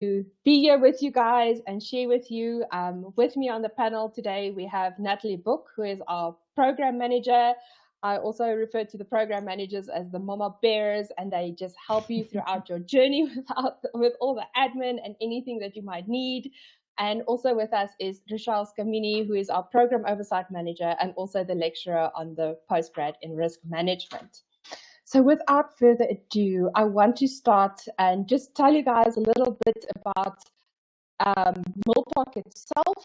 be here with you guys and share with you. With me on the panel today, we have Natalie Boock, who is our program manager. I also refer to the program managers as the mama bears, and they just help you throughout your journey with all the admin and anything that you might need. And also with us is Ruschelle Sgammini, who is our program oversight manager and also the lecturer on the postgrad in risk management. So without further ado, I want to start and just tell you guys a little bit about Milpark itself.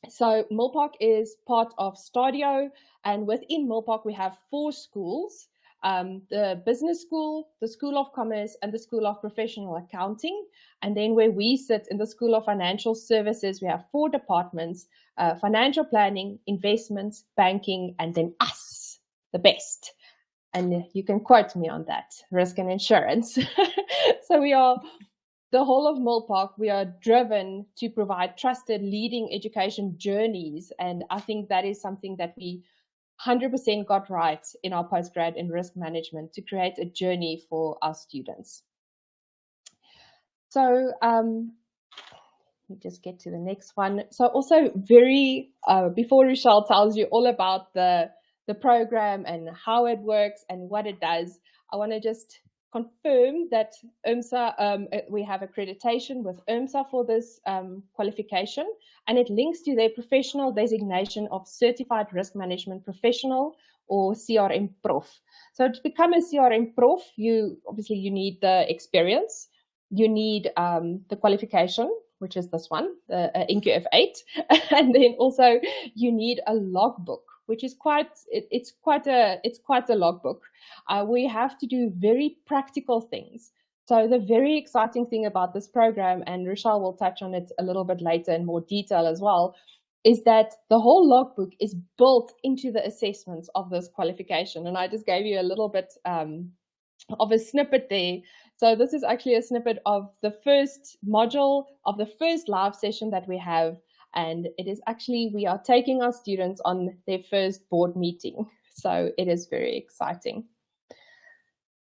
So Milpark is part of Stadio, and within Milpark we have 4 schools, the Business School, the School of Commerce, and the School of Professional Accounting. And then where we sit in the School of Financial Services, we have 4 departments, financial planning, investments, banking, and then us, the best. And you can quote me on that, risk and insurance. So we are, the whole of Milpark, we are driven to provide trusted leading education journeys. And I think that is something that we 100% got right in our postgrad in risk management, to create a journey for our students. So let me just get to the next one. So also before Ruschelle tells you all about the program and how it works and what it does, I want to just confirm that UMSA, we have accreditation with UMSA for this qualification, and it links to their professional designation of Certified Risk Management Professional, or CRM Prof. So to become a CRM Prof, you need the experience, you need the qualification, which is this one, the NQF8, and then also you need a logbook, which is quite a logbook. We have to do very practical things. So the very exciting thing about this program, and Ruschelle will touch on it a little bit later in more detail as well, is that the whole logbook is built into the assessments of this qualification. And I just gave you a little bit of a snippet there. So this is actually a snippet of the first module of the first live session that we have. And it is actually, we are taking our students on their first board meeting. So it is very exciting.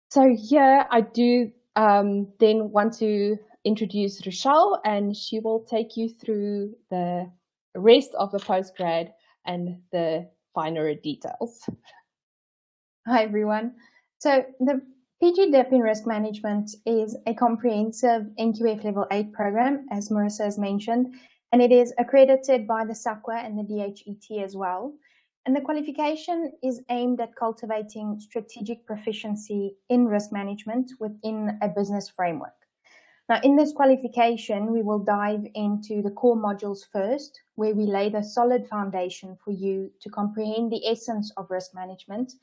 So here I do then want to introduce Ruschelle, and she will take you through the rest of the postgrad and the finer details. Hi, everyone. So the PGDip in risk management is a comprehensive NQF Level 8 program, as Marisa has mentioned, and it is accredited by the SAQA and the DHET as well. And the qualification is aimed at cultivating strategic proficiency in risk management within a business framework. Now, in this qualification, we will dive into the core modules first, where we lay the solid foundation for you to comprehend the essence of risk management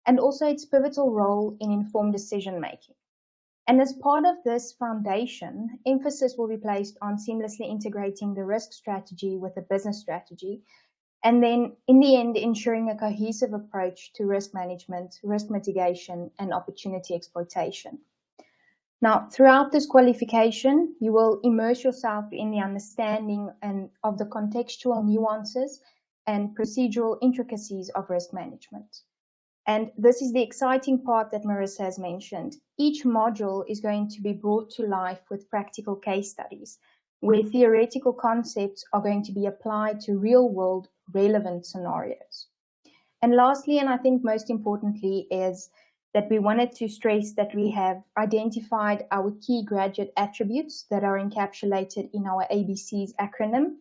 and also its pivotal role in informed decision-making. And as part of this foundation, emphasis will be placed on seamlessly integrating the risk strategy with the business strategy, and then in the end, ensuring a cohesive approach to risk management, risk mitigation, and opportunity exploitation. Now, throughout this qualification, you will immerse yourself in the understanding of the contextual nuances and procedural intricacies of risk management. And this is the exciting part that Marisa has mentioned. Each module is going to be brought to life with practical case studies, where theoretical concepts are going to be applied to real-world relevant scenarios. And lastly, and I think most importantly, is that we wanted to stress that we have identified our key graduate attributes that are encapsulated in our ABCs acronym.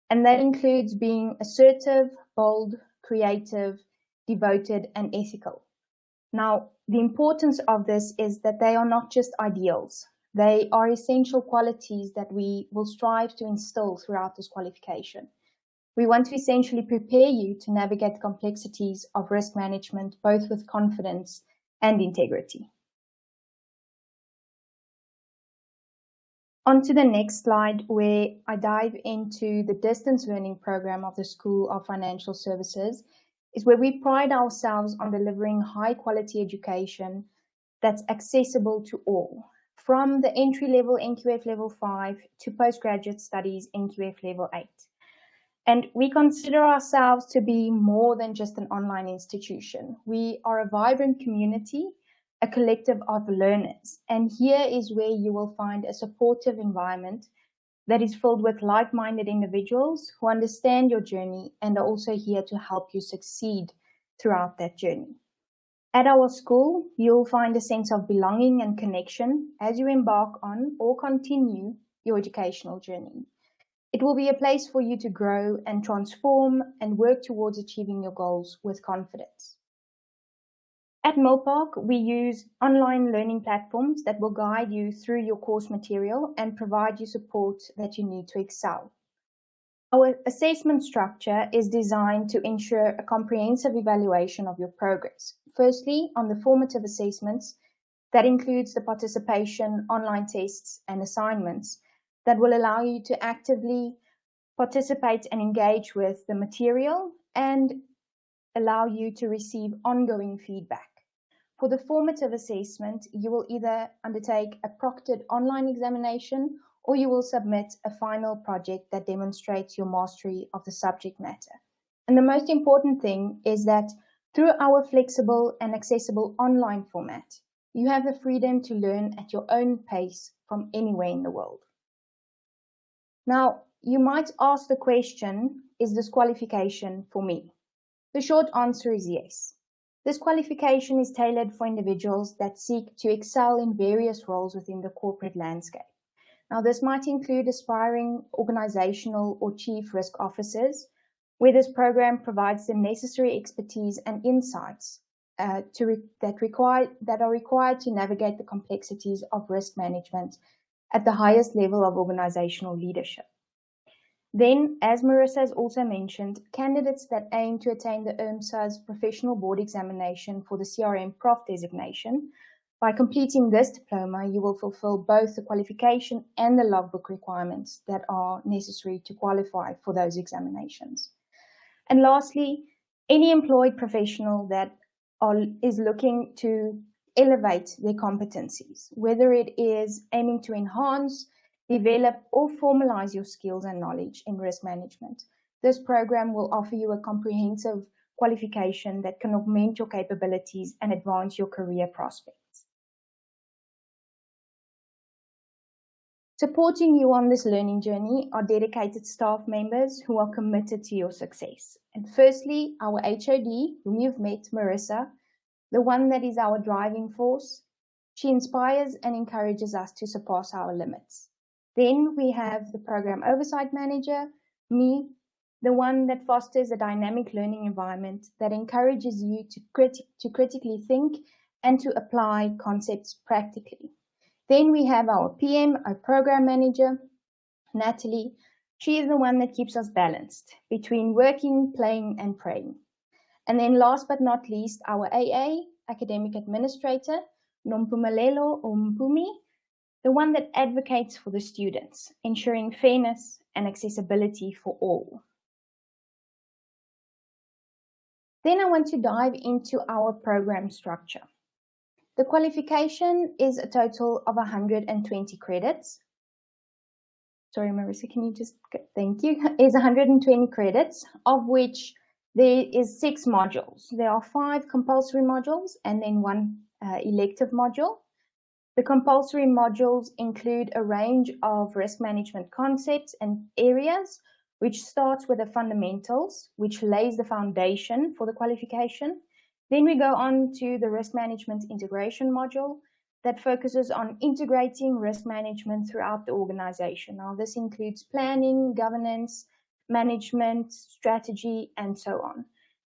And that includes being assertive, bold, creative, devoted, and ethical. Now, the importance of this is that they are not just ideals. They are essential qualities that we will strive to instill throughout this qualification. We want to essentially prepare you to navigate the complexities of risk management, both with confidence and integrity. On to the next slide, where I dive into the distance learning program of the School of Financial Services, is where we pride ourselves on delivering high quality education that's accessible to all, from the entry-level NQF Level 5 to postgraduate studies NQF Level 8. And we consider ourselves to be more than just an online institution. We are a vibrant community a collective of learners. And here is where you will find a supportive environment that is filled with like-minded individuals who understand your journey and are also here to help you succeed throughout that journey. At our school, you'll find a sense of belonging and connection as you embark on or continue your educational journey. It will be a place for you to grow and transform and work towards achieving your goals with confidence. At Millpark, we use online learning platforms that will guide you through your course material and provide you support that you need to excel. Our assessment structure is designed to ensure a comprehensive evaluation of your progress. Firstly, on the formative assessments, that includes the participation, online tests, and assignments that will allow you to actively participate and engage with the material and allow you to receive ongoing feedback. For the formative assessment, you will either undertake a proctored online examination or you will submit a final project that demonstrates your mastery of the subject matter. And the most important thing is that through our flexible and accessible online format, you have the freedom to learn at your own pace from anywhere in the world. Now, you might ask the question, is this qualification for me? The short answer is yes. This qualification is tailored for individuals that seek to excel in various roles within the corporate landscape. Now, this might include aspiring organizational or chief risk officers, where this program provides the necessary expertise and insights that are required to navigate the complexities of risk management at the highest level of organizational leadership. Then, as Marisa has also mentioned, candidates that aim to attain the IRMSA's professional board examination for the CRM Prof designation, by completing this diploma, you will fulfill both the qualification and the logbook requirements that are necessary to qualify for those examinations. And lastly, any employed professional that is looking to elevate their competencies, whether it is aiming to enhance, develop, or formalize your skills and knowledge in risk management, this program will offer you a comprehensive qualification that can augment your capabilities and advance your career prospects. Supporting you on this learning journey are dedicated staff members who are committed to your success. And firstly, our HOD, whom you've met, Marisa, the one that is our driving force. She inspires and encourages us to surpass our limits. Then we have the program oversight manager, me, the one that fosters a dynamic learning environment that encourages you to critically think and to apply concepts practically. Then we have our PM, our program manager, Natalie. She is the one that keeps us balanced between working, playing, and praying. And then last but not least, our AA, academic administrator, Nompumelelo or Mpumi, the one that advocates for the students, ensuring fairness and accessibility for all. Then I want to dive into our program structure. The qualification is a total of 120 credits. Sorry, Marisa, can you just, thank you, is 120 credits, of which there is 6 modules. There are 5 compulsory modules and then 1 elective module. The compulsory modules include a range of risk management concepts and areas, which starts with the fundamentals, which lays the foundation for the qualification. Then we go on to the risk management integration module that focuses on integrating risk management throughout the organization. Now, this includes planning, governance, management, strategy, and so on.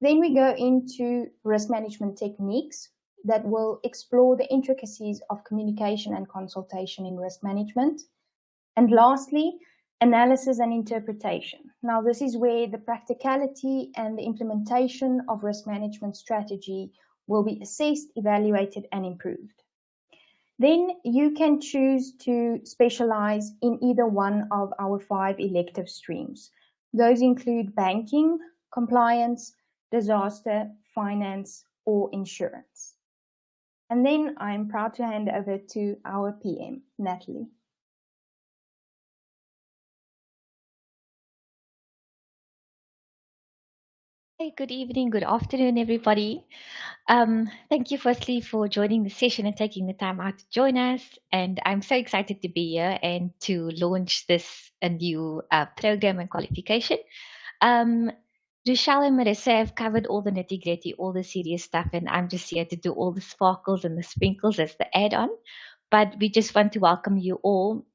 Then we go into risk management techniques that will explore the intricacies of communication and consultation in risk management. And lastly, analysis and interpretation. Now, this is where the practicality and the implementation of risk management strategy will be assessed, evaluated, and improved. Then you can choose to specialize in either one of our 5 elective streams. Those include banking, compliance, disaster, finance, or insurance. And then I'm proud to hand over to our PM, Natalie. Hey, good evening, good afternoon, everybody. Thank you firstly for joining the session and taking the time out to join us. And I'm so excited to be here and to launch this a new program and qualification. Um, Ruschelle and Marisa have covered all the nitty gritty, all the serious stuff, and I'm just here to do all the sparkles and the sprinkles as the add on. But we just want to welcome you all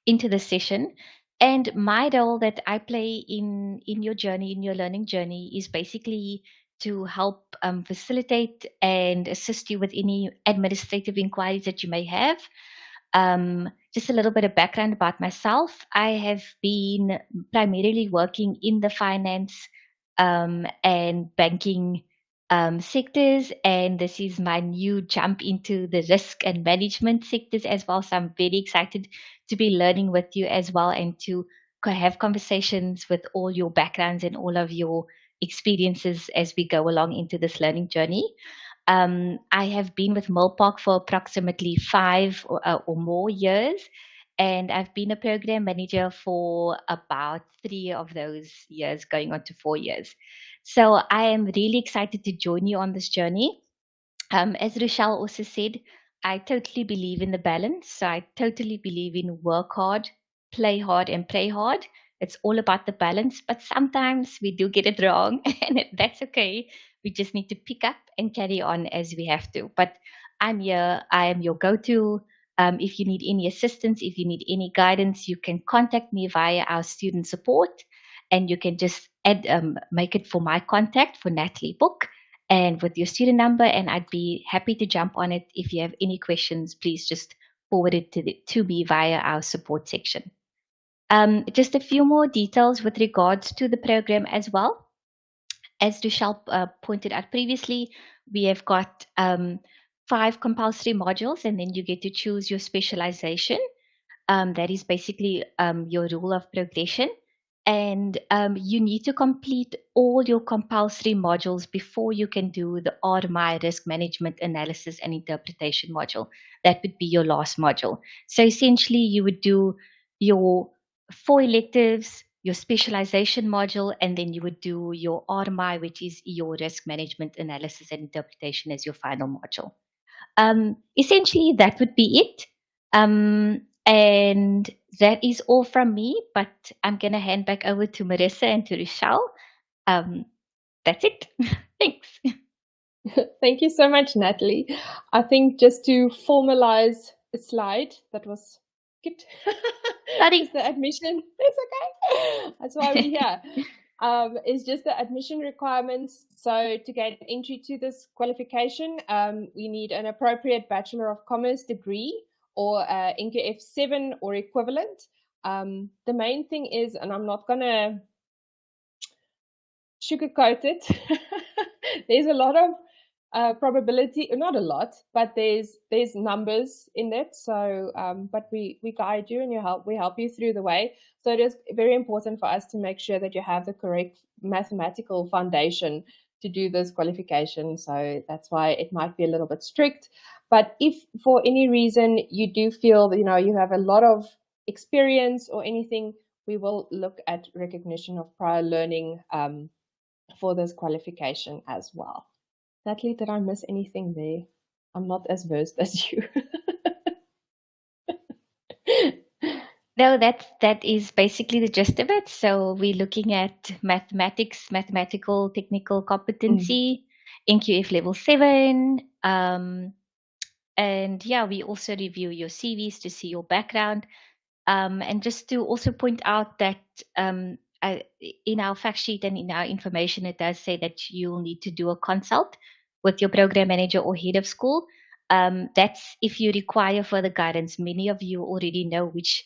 into the session. And my role that I play in your journey, in your learning journey, is basically to help facilitate and assist you with any administrative inquiries that you may have. Just a little bit of background about myself. I have been primarily working in the finance and banking sectors, and this is my new jump into the risk and management sectors as well. So I'm very excited to be learning with you as well and to have conversations with all your backgrounds and all of your experiences as we go along into this learning journey. I have been with Millpark for approximately 5 or more years, and I've been a program manager for about 3 of those years, going on to 4 years. So I am really excited to join you on this journey. As Ruschelle also said, I totally believe in the balance. So I totally believe in work hard, play hard, and pray hard. It's all about the balance, but sometimes we do get it wrong, and that's okay. We just need to pick up and carry on as we have to. But I'm here. I am your go-to. If you need any assistance, if you need any guidance, you can contact me via our student support, and you can just make it for my contact for Natalie Boock and with your student number, and I'd be happy to jump on it. If you have any questions, please just forward it to me via our support section. Just a few more details with regards to the program as well. As Ruschelle pointed out previously, we have got 5 compulsory modules, and then you get to choose your specialization. That is basically your rule of progression. And you need to complete all your compulsory modules before you can do the RMI risk management analysis and interpretation module. That would be your last module. So essentially, you would do your 4 electives, your specialization module, and then you would do your RMI, which is your risk management analysis and interpretation, as your final module. Essentially, that would be it. And that is all from me, but I'm going to hand back over to Marisa and to Ruschelle. That's it. Thanks. Thank you so much, Natalie. I think just to formalize a slide that was skipped. Just the admission. It's okay. That's why we're here. Is just the admission requirements. So to get entry to this qualification, we need an appropriate Bachelor of Commerce degree or NQF 7 or equivalent. The main thing is, and I'm not going to sugarcoat it, there's a lot of probability, not a lot, but there's numbers in it. So, but we guide you and we help you through the way. So it is very important for us to make sure that you have the correct mathematical foundation to do this qualification. So that's why it might be a little bit strict. But if for any reason you do feel that, you have a lot of experience or anything, we will look at recognition of prior learning for this qualification as well. Natalie, did I miss anything there? I'm not as versed as you. No, that is basically the gist of it. So we're looking at mathematics, mathematical technical competency, NQF level 7. And yeah, we also review your CVs to see your background. And just to also point out that in our fact sheet and in our information, it does say that you'll need to do a consult with your program manager or head of school. That's if you require further guidance. Many of you already know which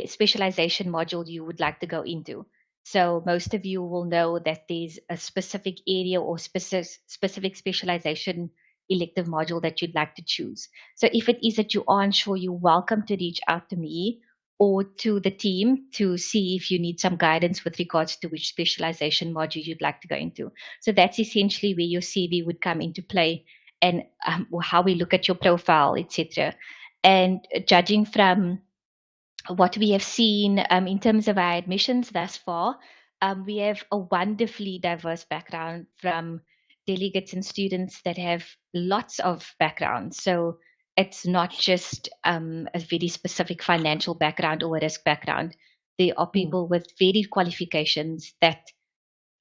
specialization module you would like to go into. So most of you will know that there's a specific area or specific specialization elective module that you'd like to choose. So if it is that you aren't sure, you're welcome to reach out to me or to the team to see if you need some guidance with regards to which specialization module you'd like to go into. So that's essentially where your CV would come into play and how we look at your profile, etc. And judging from what we have seen in terms of our admissions thus far, we have a wonderfully diverse background from delegates and students that have lots of backgrounds. So it's not just a very specific financial background or a risk background. There are people with varied qualifications that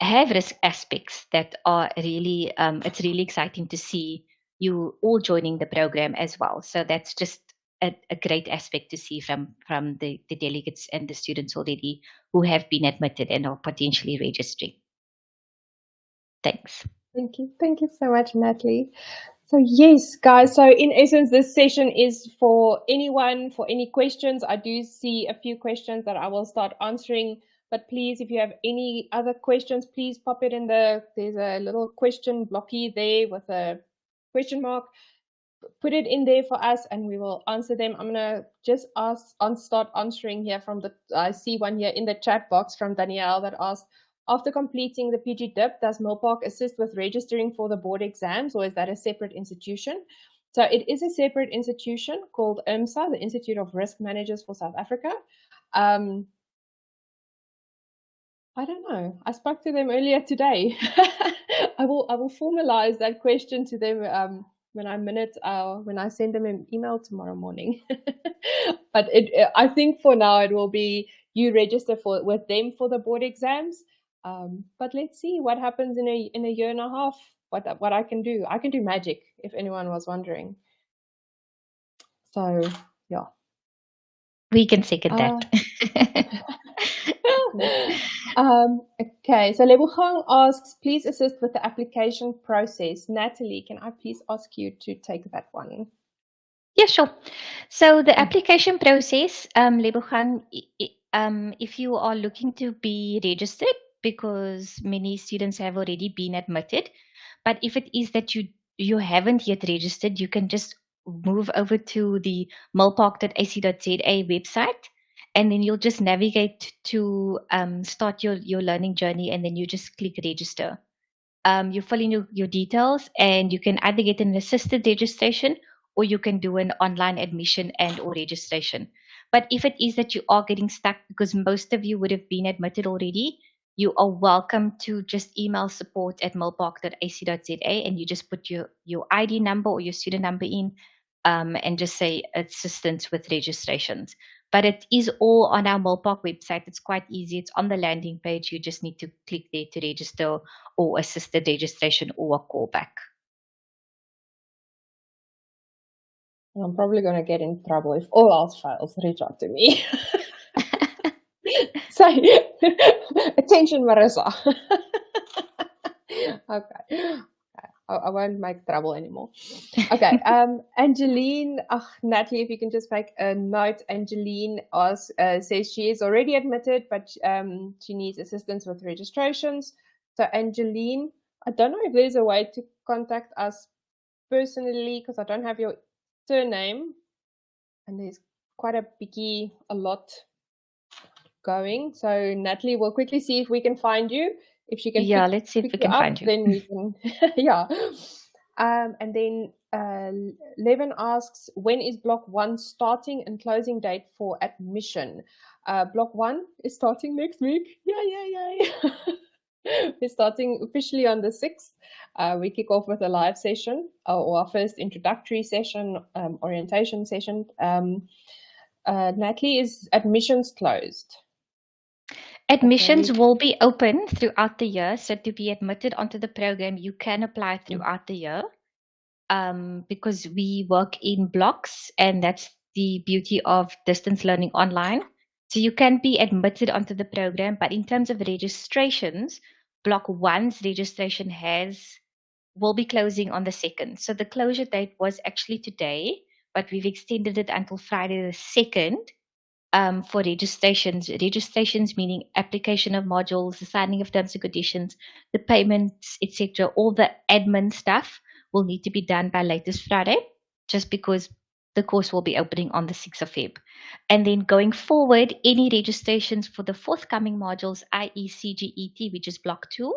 have risk aspects that are really, it's really exciting to see you all joining the program as well. So that's just a great aspect to see from the delegates and the students already who have been admitted and are potentially registering. Thanks. Thank you. Thank you so much, Natalie. So yes, guys, so in essence, this session is for anyone, for any questions. I do see a few questions that I will start answering, but please, if you have any other questions, please pop it in there's a little question blocky there with a question mark. Put it in there for us and we will answer them. I'm gonna just start answering here I see one here in the chat box from Danielle that asked, after completing the PGDip, does Milpark assist with registering for the board exams, or is that a separate institution? So it is a separate institution called IMSA, the Institute of Risk Managers for South Africa. I don't know. I spoke to them earlier today. I will formalize that question to them when I send them an email tomorrow morning. But I think for now it will be you register with them for the board exams. But let's see what happens in a year and a half. What I can do. I can do magic, if anyone was wondering. So yeah. We can second that. Okay, so Lebogang asks, please assist with the application process. Natalie, can I please ask you to take that one? Yeah, sure. So the application process, Lebogang, if you are looking to be registered, because many students have already been admitted, but if it is that you haven't yet registered, you can just move over to the milpark.ac.za website, and then you'll just navigate to start your learning journey, and then you just click register. You fill in your details, and you can either get an assisted registration or you can do an online admission and or registration. But if it is that you are getting stuck, because most of you would have been admitted already, you are welcome to just email support@milpark.ac.za, and you just put your ID number or your student number in, and just say assistance with registrations. But it is all on our Milpark website. It's quite easy. It's on the landing page. You just need to click there to register or assisted registration or a callback. I'm probably going to get in trouble if all else fails. Reach out to me. So, attention, Marisa. Okay. I won't make trouble anymore. Okay. Angeline, Natalie, if you can just make a note. Angeline says she is already admitted, but she needs assistance with registrations. So, Angeline, I don't know if there's a way to contact us personally because I don't have your surname, and there's quite a lot going. So Natalie will quickly see if we can find you. If she can, let's see if we can find you. Then we can, yeah. And then Levin asks, when is Block 1 starting and closing date for admission? Block 1 is starting next week. Yay. We're starting officially on the 6th. We kick off with a live session or our first introductory session, orientation session. Natalie, is admissions closed? Admissions will be open throughout the year. So to be admitted onto the program, you can apply throughout the year, because we work in blocks, and that's the beauty of distance learning online. So you can be admitted onto the program, but in terms of registrations, Block 1's registration will be closing on the 2nd. So the closure date was actually today, but we've extended it until Friday the 2nd. For registrations. Registrations meaning application of modules, the signing of terms and conditions, the payments, etc. All the admin stuff will need to be done by latest Friday, just because the course will be opening on the 6th of Feb. And then going forward, any registrations for the forthcoming modules, i.e. CGET, which is Block 2,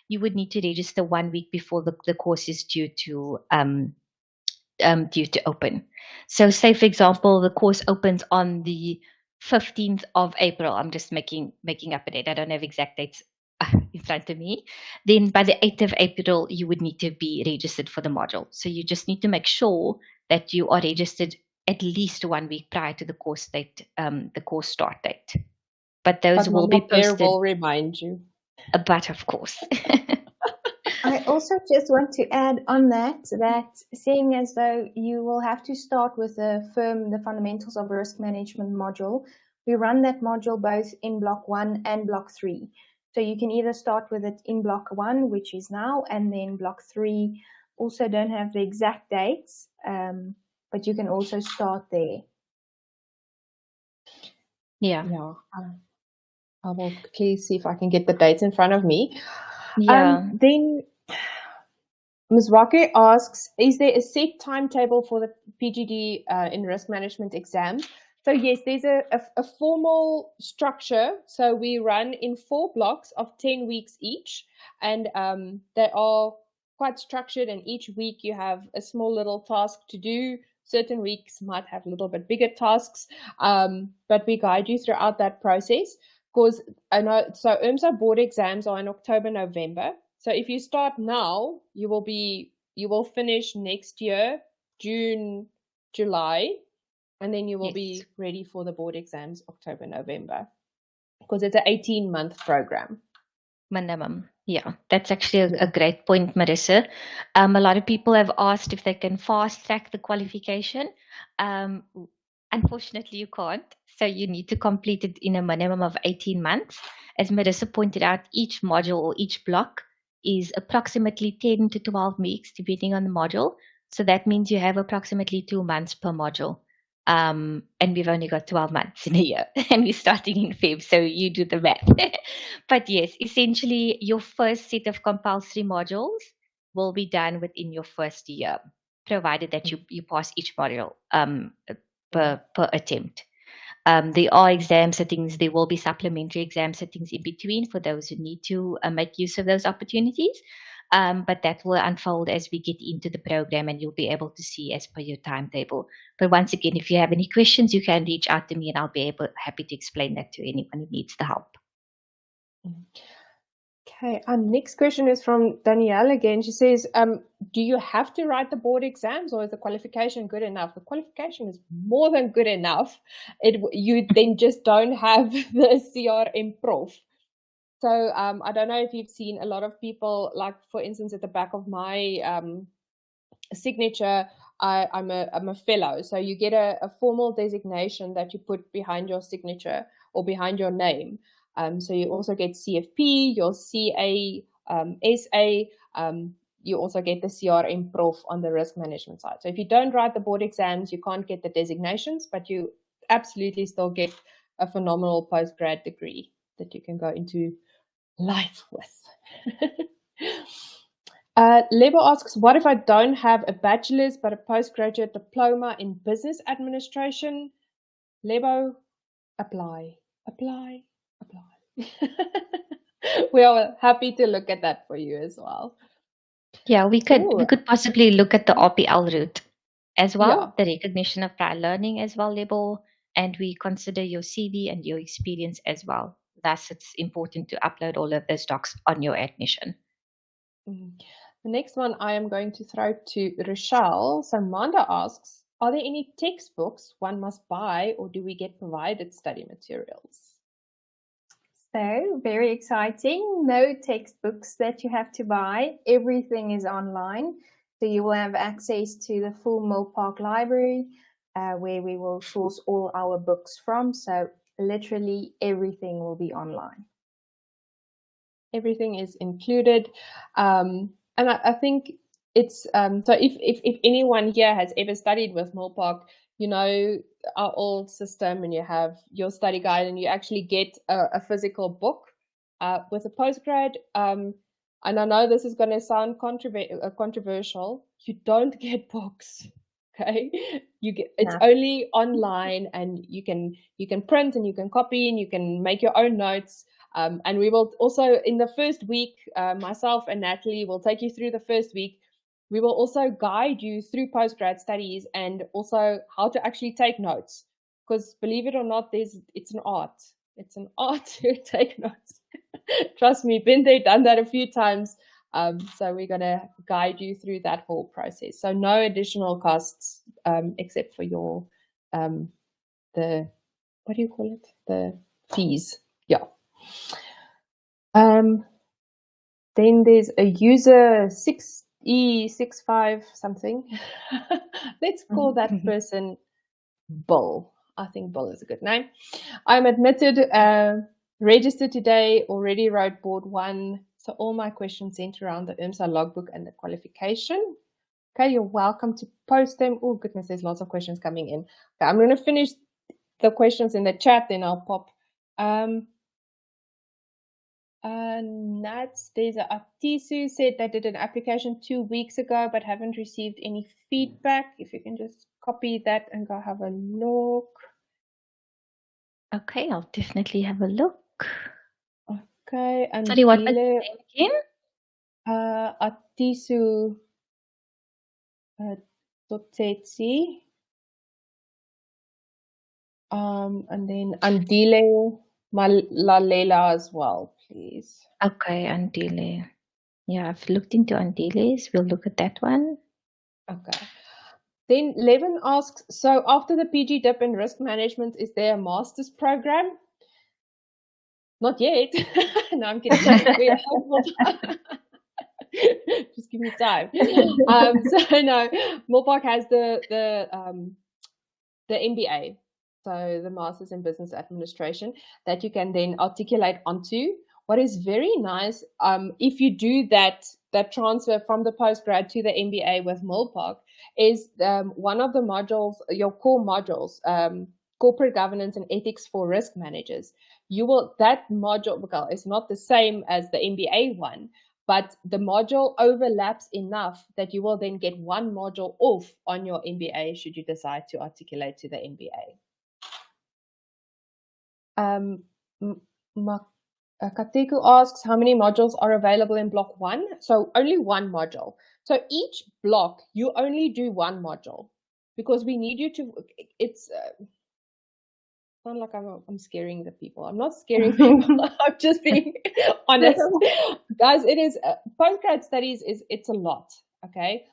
you would need to register 1 week before the course is due to open. So say, for example, the course opens on the 15th of April. I'm just making up a date. I don't have exact dates in front of me, then by the 8th of April, you would need to be registered for the module. So you just need to make sure that you are registered at least 1 week prior to the course date, the course start date. But those will be posted. Will remind you. But of course. I also just want to add on that seeing as though you will have to start with the fundamentals of risk management module, we run that module both in block 1 and block 3. So you can either start with it in block 1, which is now, and then block 3 also don't have the exact dates, but you can also start there. Yeah. I will quickly see if I can get the dates in front of me. Yeah. Then Ms. Wake asks, is there a set timetable for the PGD in risk management exams? So yes, there's a formal structure. So we run in 4 blocks of 10 weeks each, and they are quite structured, and each week you have a small little task to do. Certain weeks might have a little bit bigger tasks, but we guide you throughout that process. Because I know, so IRMSA board exams are in October, November. So if you start now, you will finish next year, June, July, and then you will be ready for the board exams October, November, because it's an 18-month program. Minimum. Yeah, that's actually a great point, Marisa. A lot of people have asked if they can fast track the qualification. Unfortunately, you can't. So you need to complete it in a minimum of 18 months. As Marisa pointed out, each module or each block is approximately 10 to 12 weeks, depending on the module. So that means you have approximately 2 months per module. And we've only got 12 months in a year, and we're starting in Feb, so you do the math. But yes, essentially, your first set of compulsory modules will be done within your first year, provided that you pass each module per attempt. There are exam settings. There will be supplementary exam settings in between for those who need to make use of those opportunities. But that will unfold as we get into the program, and you'll be able to see as per your timetable. But once again, if you have any questions, you can reach out to me, and I'll be happy to explain that to anyone who needs the help. Okay, our next question is from Danielle again. She says, do you have to write the board exams, or is the qualification good enough? The qualification is more than good enough. You then just don't have the CRM prof. So I don't know if you've seen a lot of people, like for instance, at the back of my signature, I'm a fellow. So you get a formal designation that you put behind your signature or behind your name. So you also get CFP, your CA, SA. You also get the CRM prof on the risk management side. So if you don't write the board exams, you can't get the designations, but you absolutely still get a phenomenal postgrad degree that you can go into life with. Lebo asks, what if I don't have a bachelor's but a postgraduate diploma in business administration? Lebo, apply. We are happy to look at that for you as well. Yeah, we could possibly look at the RPL route as well, the recognition of prior learning as well, Lebo, and we consider your CV and your experience as well. Thus, it's important to upload all of those docs on your admission. The next one I am going to throw to Ruschelle. So Manda asks, are there any textbooks one must buy, or do we get provided study materials? So, very exciting. No textbooks that you have to buy. Everything is online. So you will have access to the full Milpark library, where we will source all our books from. So literally everything will be online. Everything is included. And I think it's, so if anyone here has ever studied with Milpark, you know our old system, and you have your study guide, and you actually get a physical book with a postgrad. And I know this is going to sound controversial. You don't get books, okay? It's only online, and you can print, and you can copy, and you can make your own notes. And we will also, in the first week, myself and Natalie will take you through the first week. We will also guide you through postgrad studies, and also how to actually take notes. Because believe it or not, it's an art. It's an art to take notes. Trust me, been there, done that a few times. So we're going to guide you through that whole process. So no additional costs except for your the what do you call it? The fees. Yeah. Then there's a user 6E65 something. Let's call that person Bill. I think Bill is a good name. I'm admitted, registered today, already wrote board 1. So all my questions centered around the IMSA logbook and the qualification. Okay, you're welcome to post them. Oh goodness, there's lots of questions coming in. Okay, I'm going to finish the questions in the chat, then I'll pop. There's a Atisu said they did an application 2 weeks ago but haven't received any feedback. If you can just copy that and go have a look. Okay, I'll definitely have a look. Okay, and sorry, what was the name again? Atisu Totetsi. And then Andile Malalela as well, please. Okay, Andile. Yeah, I've looked into Andile's. We'll look at that one. Okay. Then Levin asks, so after the PGDip in risk management, is there a master's program? Not yet. No, I'm kidding. Just give me time. So no, Milpark has the MBA. So the Masters in Business Administration that you can then articulate onto. What is very nice, if you do that transfer from the postgrad to the MBA with Milpark, is one of the modules, your core modules, corporate governance and ethics for risk managers. That module is not the same as the MBA one, but the module overlaps enough that you will then get one module off on your MBA should you decide to articulate to the MBA. Kateku asks how many modules are available in block 1. So only one module. So each block you only do one module because we need you to. It's not like I'm scaring the people. I'm not scaring people. I'm just being honest, guys. It is postgrad studies. It's a lot. Okay.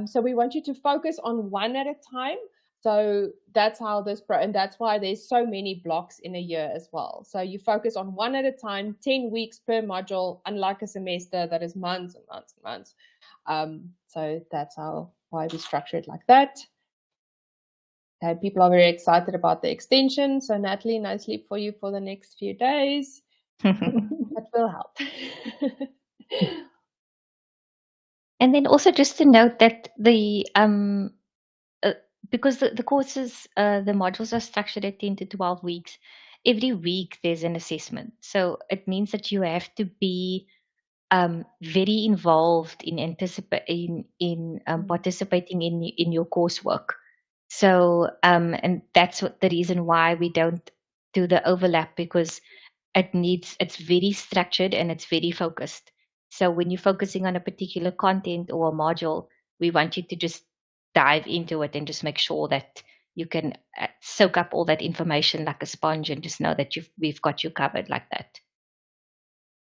So we want you to focus on one at a time. So that's how and that's why there's so many blocks in a year as well. So you focus on one at a time, 10 weeks per module, unlike a semester that is months and months and months. So that's why we structure it like that. Okay, people are very excited about the extension. So Natalie, no sleep for you for the next few days. That will help. And then also just to note that because the courses, the modules are structured at 10 to 12 weeks. Every week there's an assessment. So it means that you have to be very involved in participating in your coursework. So and that's the reason why we don't do the overlap, because it's very structured and it's very focused. So when you're focusing on a particular content or a module, we want you to just dive into it and just make sure that you can soak up all that information like a sponge and just know that we've got you covered like that.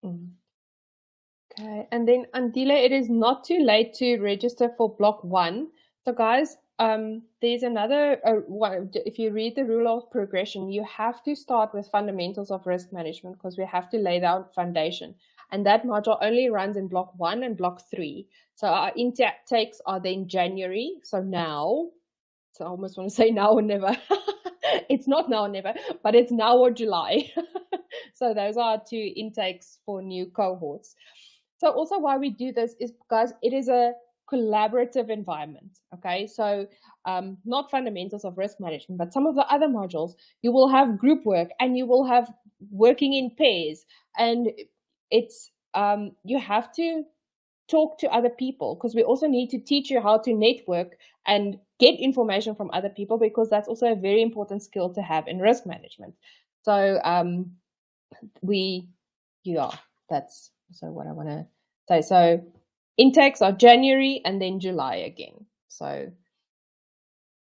Okay, and then Andile, it is not too late to register for block 1. So guys, there's another one. If you read the rule of progression, you have to start with fundamentals of risk management because we have to lay down foundation. And that module only runs in block 1 and block 3. So our intakes are then January. So now, so I almost want to say now or never. It's not now or never, but it's now or July. So those are our 2 intakes for new cohorts. So also why we do this is because it is a collaborative environment. Okay, so not fundamentals of risk management, but some of the other modules, you will have group work and you will have working in pairs, and it's you have to talk to other people because we also need to teach you how to network and get information from other people, because that's also a very important skill to have in risk management. So that's also what I want to say. So intakes are January and then July again. So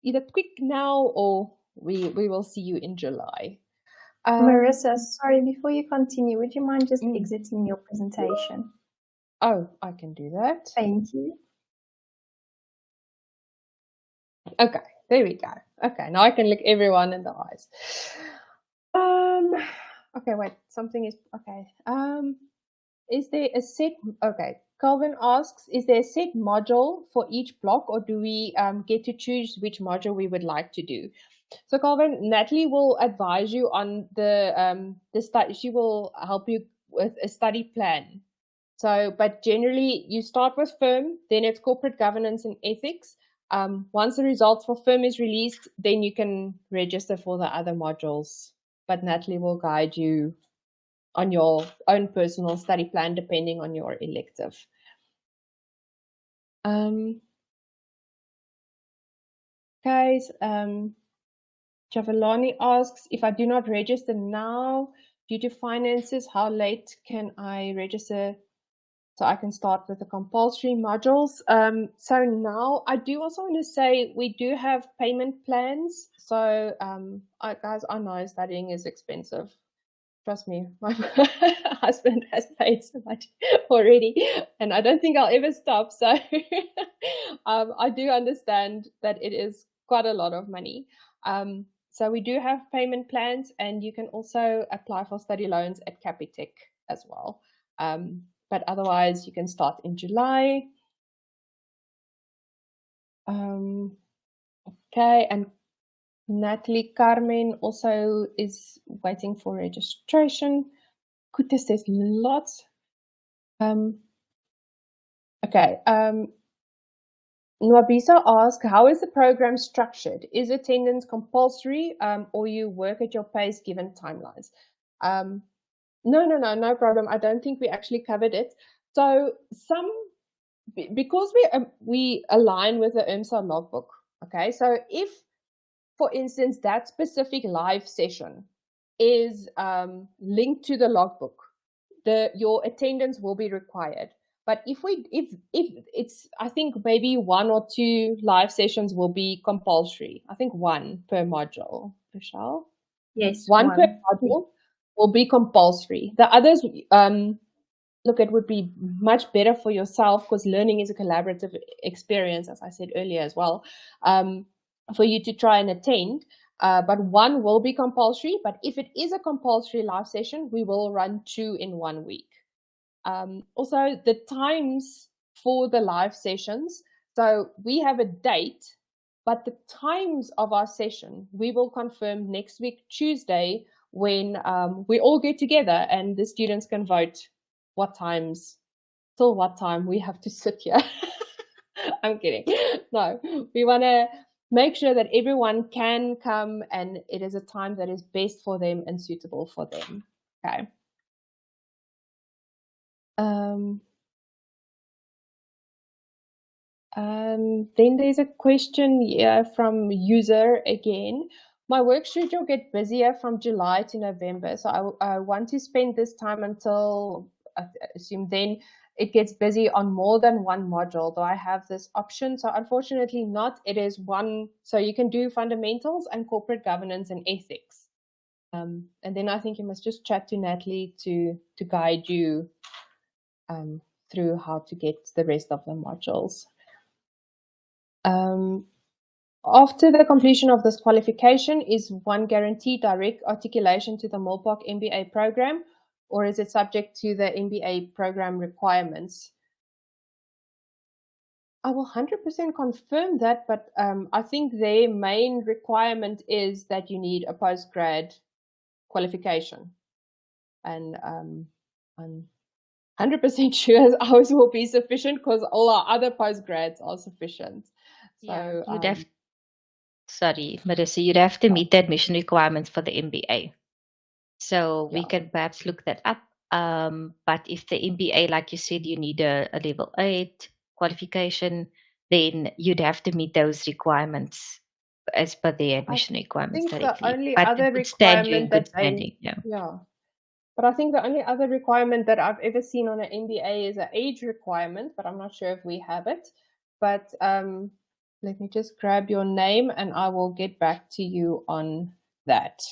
either quick now or we will see you in July. Marisa, sorry, before you continue, would you mind just Mm. exiting your presentation? Oh, I can do that. Thank you. Okay, there we go. Okay, now I can look everyone in the eyes. Okay, wait, something is okay. Is there a set? Okay, Calvin asks, is there a set module for each block, or do we get to choose which module we would like to do? So, Calvin, Natalie will advise you on the study. She will help you with a study plan. So, but generally, you start with firm, then it's corporate governance and ethics. Once the results for firm is released, then you can register for the other modules. But Natalie will guide you on your own personal study plan, depending on your elective. Okay, Javalani asks, if I do not register now due to finances, how late can I register so I can start with the compulsory modules? So now I do also want to say we do have payment plans. So guys, I know studying is expensive. Trust me, my husband has paid so much already, and I don't think I'll ever stop. So I do understand that it is quite a lot of money. So we do have payment plans, and you can also apply for study loans at Capitec as well. But otherwise, you can start in July. Okay, and Natalie Carmen also is waiting for registration. Goodness, there's lots. Okay. Nwabisa asks, how is the program structured? Is attendance compulsory, or you work at your pace given timelines? No problem. I don't think we actually covered it. So because we align with the UMSA logbook. Okay, so if, for instance, that specific live session is linked to the logbook, your attendance will be required. But if it's, I think maybe 1 or 2 live sessions will be compulsory. I think 1 per module. Ruschelle? Yes, 1 per module will be compulsory. The others, look, it would be much better for yourself because learning is a collaborative experience, as I said earlier as well, for you to try and attend. But 1 will be compulsory. But if it is a compulsory live session, we will run 2 in 1 week. Also, the times for the live sessions. So we have a date, but the times of our session, we will confirm next week, Tuesday, when we all get together and the students can vote what times, till what time we have to sit here. I'm kidding. No, we want to make sure that everyone can come and it is a time that is best for them and suitable for them. Okay. Then there's a question here from user again. My work schedule gets busier from July to November, so I want to spend this time until, I assume then it gets busy on more than 1 module. Do I have this option? So unfortunately not. It is 1, so you can do fundamentals and corporate governance and ethics. And then I think you must just chat to Natalie to guide you through how to get the rest of the modules. After the completion of this qualification, is one guaranteed direct articulation to the Milpark MBA program, or is it subject to the MBA program requirements? I will 100% confirm that, but I think their main requirement is that you need a postgrad qualification. And I'm 100% sure ours will be sufficient because all our other postgrads are sufficient. So yeah, you'd have, sorry, Marisa, you'd have to meet the admission requirements for the MBA. So we can perhaps look that up. But if the MBA, like you said, you need a level 8 qualification, then you'd have to meet those requirements as per the admission requirements directly. directly. The only but other it would stand you in requirement good standing. yeah. But I think the only other requirement that I've ever seen on an MBA is an age requirement, but I'm not sure if we have it. But let me just grab your name and I will get back to you on that.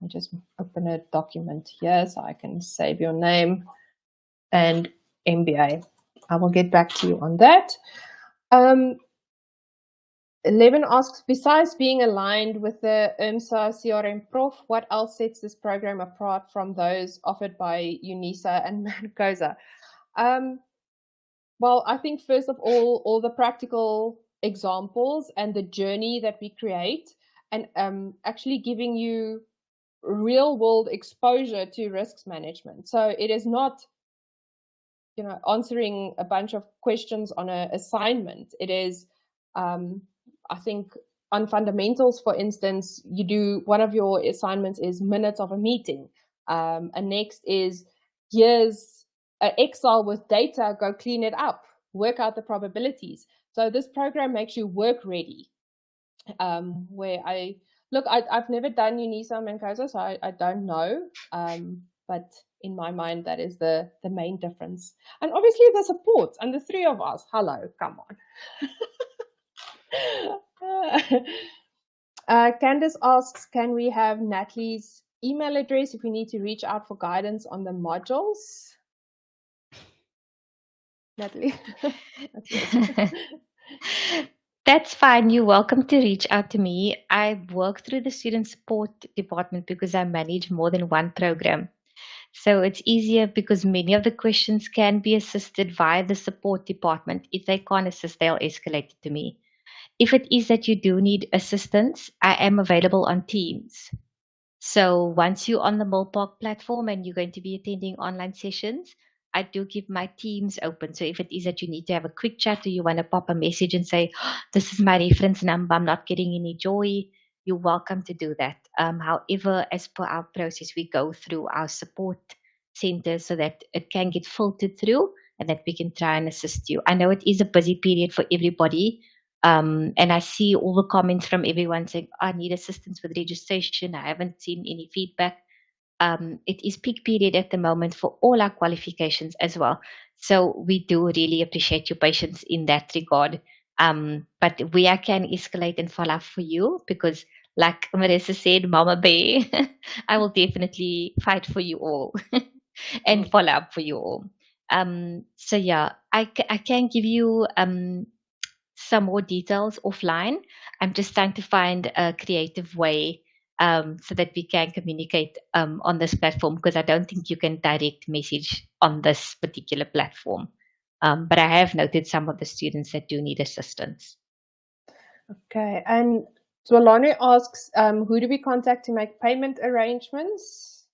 me just open a document here so I can save your name and MBA. I will get back to you on that. 11 asks, besides being aligned with the UMSA CRM Prof, what else sets this program apart from those offered by UNISA and Mancosa? Well, I think first of all the practical examples and the journey that we create, and actually giving you real world exposure to risks management. So it is not, answering a bunch of questions on an assignment. It is, I think, on fundamentals, for instance, you do one of your assignments is minutes of a meeting. And next is, here's an Excel with data, go clean it up, work out the probabilities. So this program makes you work ready. Where I've never done UNISA Mancosa, so I don't know. But in my mind, that is the main difference. And obviously the support and the three of us. Hello, come on. Candice asks, can we have Natalie's email address if we need to reach out for guidance on the modules? Natalie? That's fine. You're welcome to reach out to me. I work through the student support department because I manage more than one program. So it's easier because many of the questions can be assisted via the support department. If they can't assist, they'll escalate it to me. If it is that you do need assistance, I am available on Teams. So once you're on the Milpark platform and you're going to be attending online sessions, I do keep my Teams open. So if it is that you need to have a quick chat or you want to pop a message and say, this is my reference number, I'm not getting any joy, you're welcome to do that. However, as per our process, we go through our support center so that it can get filtered through and that we can try and assist you. I know it is a busy period for everybody. And I see all the comments from everyone saying, I need assistance with registration. I haven't seen any feedback. It is peak period at the moment for all our qualifications as well. So we do really appreciate your patience in that regard. But I can escalate and follow up for you because, like Marisa said, Mama Bear, I will definitely fight for you all and follow up for you all. So yeah, I can give you some more details offline. I'm just trying to find a creative way so that we can communicate on this platform because I don't think you can direct message on this particular platform. But I have noted some of the students that do need assistance. Okay, and Zwalani asks, who do we contact to make payment arrangements?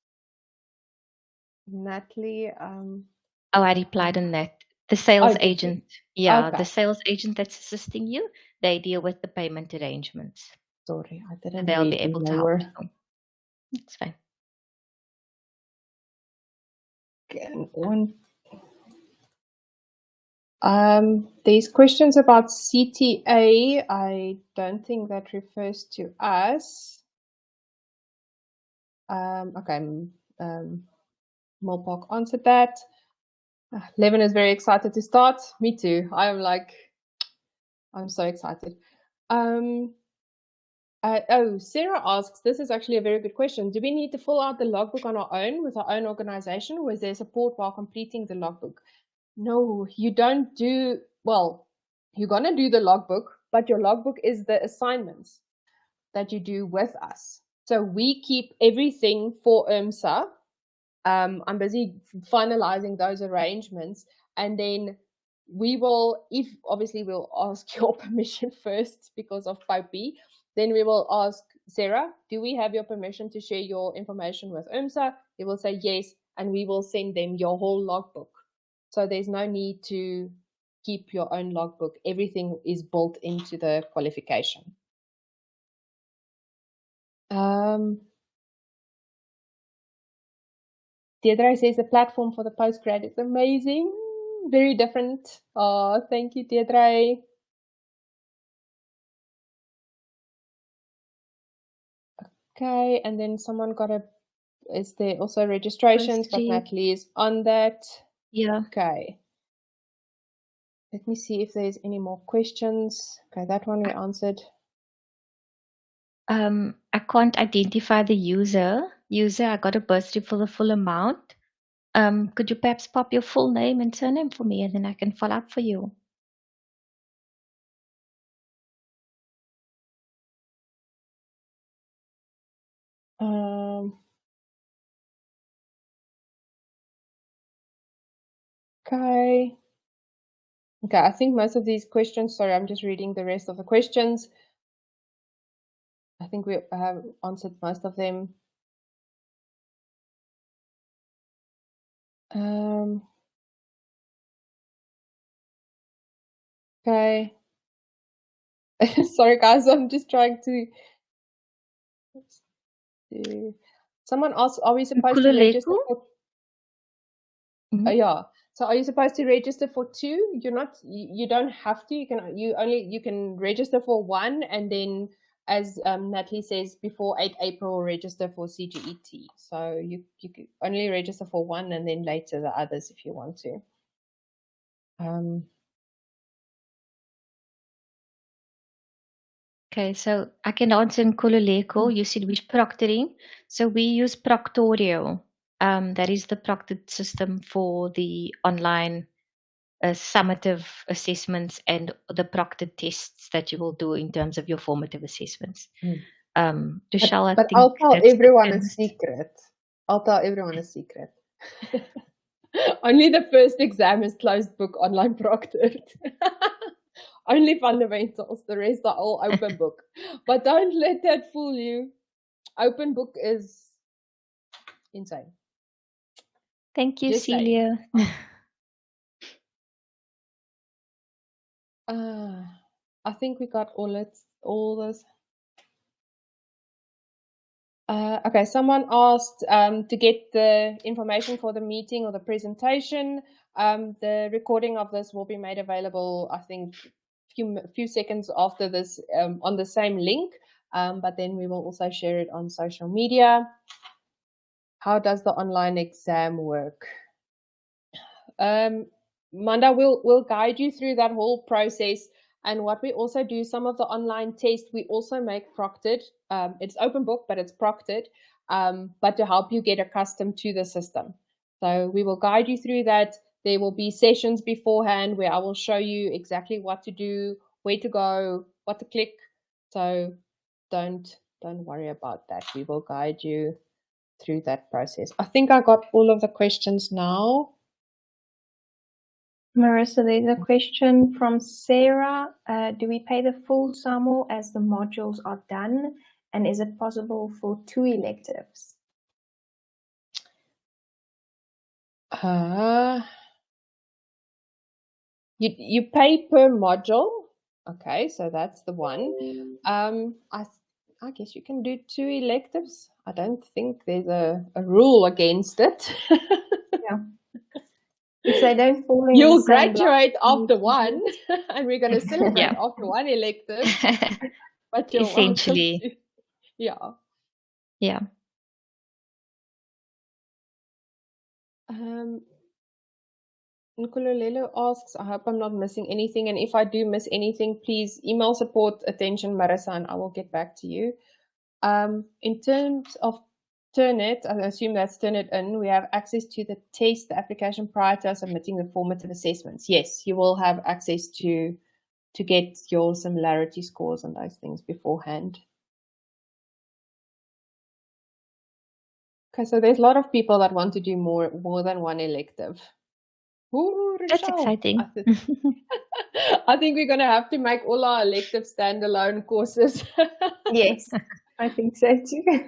Natalie. I replied on that. The sales agent. Yeah, okay. The sales agent that's assisting you, they deal with the payment arrangements. Sorry, I didn't and they'll read be able to help you. It's fine. There's questions about CTA. I don't think that refers to us. Okay, Milpark answered that. Levin is very excited to start. Me too. I'm so excited. Sarah asks, this is actually a very good question. Do we need to fill out the logbook on our own with our own organization, or is there support while completing the logbook? No, you don't do, well, you're going to do the logbook, but your logbook is the assignments that you do with us. So we keep everything for UMSA. I'm busy finalizing those arrangements, and then we will, we'll ask your permission first because of POPI. Then we will ask Sarah, do we have your permission to share your information with UMSA? They will say yes, and we will send them your whole logbook. So there's no need to keep your own logbook. Everything is built into the qualification. Deirdre says the platform for the postgrad is amazing. Very different. Oh, thank you, Deirdre. Okay, and then someone is there also registrations, but Natalie is on that. Yeah. Okay. Let me see if there's any more questions. Okay, that one we answered. I can't identify the user. I got a birth certificate for the full amount. Could you perhaps pop your full name and surname for me, and then I can follow up for you? Okay. Okay, I think most of these questions, sorry, I'm just reading the rest of the questions. I think we have answered most of them. Okay. Sorry, guys, I'm just trying to. Someone asked, are we supposed to register for? Yeah. So are you supposed to register for 2? You're not. You don't have to. You can register for 1, and then, as Natalie says, before 8 April, register for CGET. So you can only register for 1, and then later the others if you want to. Okay, so I can answer in Kululeko. You said which proctoring. So we use Proctorio. That is the proctored system for the online summative assessments and the proctored tests that you will do in terms of your formative assessments. Ruschelle, but I'll tell everyone a secret. Only the first exam is closed book online proctored. Only fundamentals. The rest are all open book. But don't let that fool you. Open book is insane. Thank you, just Celia. I think we got all this. Okay, someone asked to get the information for the meeting or the presentation. The recording of this will be made available, I think, few seconds after this on the same link, but then we will also share it on social media. How does the online exam work? Manda will guide you through that whole process. And what we also do, some of the online tests, we also make proctored. It's open book, but it's proctored, but to help you get accustomed to the system. So we will guide you through that. There will be sessions beforehand where I will show you exactly what to do, where to go, what to click. So don't worry about that. We will guide you through that process. I think I got all of the questions now. Marisa, there's a question from Sarah. Do we pay the full SAML as the modules are done? And is it possible for 2 electives? You pay per module. Okay, so that's the one. I guess you can do 2 electives. I don't think there's a rule against it. Yeah. If they don't fall in you'll graduate after 1, and we're going to celebrate after 1 elective. But you're essentially, yeah. Nkululelo asks, I hope I'm not missing anything, and if I do miss anything, please email support attention Marisa, and I will get back to you. In terms of Turnitin, I assume that's Turnitin, we have access to the test, the application prior to submitting the formative assessments. Yes, you will have access to get your similarity scores and those things beforehand. Okay, so there's a lot of people that want to do more than 1 elective. Ooh, that's exciting. I think we're going to have to make all our elective standalone courses. Yes, I think so too.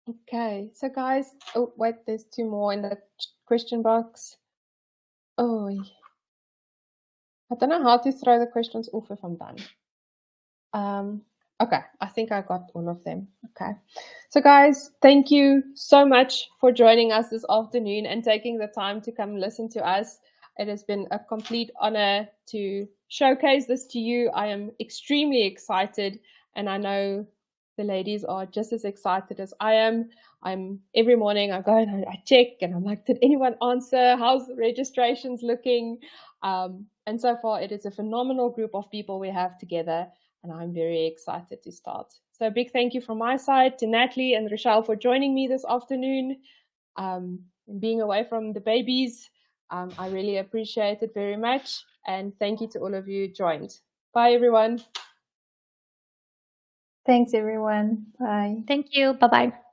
Okay, so guys, oh wait, there's 2 more in the question box. Oh, I don't know how to throw the questions off if I'm done. Okay, I think I got all of them. Okay, so guys, thank you so much for joining us this afternoon and taking the time to come listen to us. It has been a complete honor to showcase this to you. I am extremely excited, and I know the ladies are just as excited as I am. Every morning I go and I check, and I'm like, did anyone answer? How's the registrations looking? And so far, it is a phenomenal group of people we have together. and I'm very excited to start. So a big thank you from my side to Natalie and Ruschelle for joining me this afternoon, and being away from the babies. I really appreciate it very much, and thank you to all of you who joined. Bye, everyone. Thanks, everyone. Bye. Thank you. Bye-bye.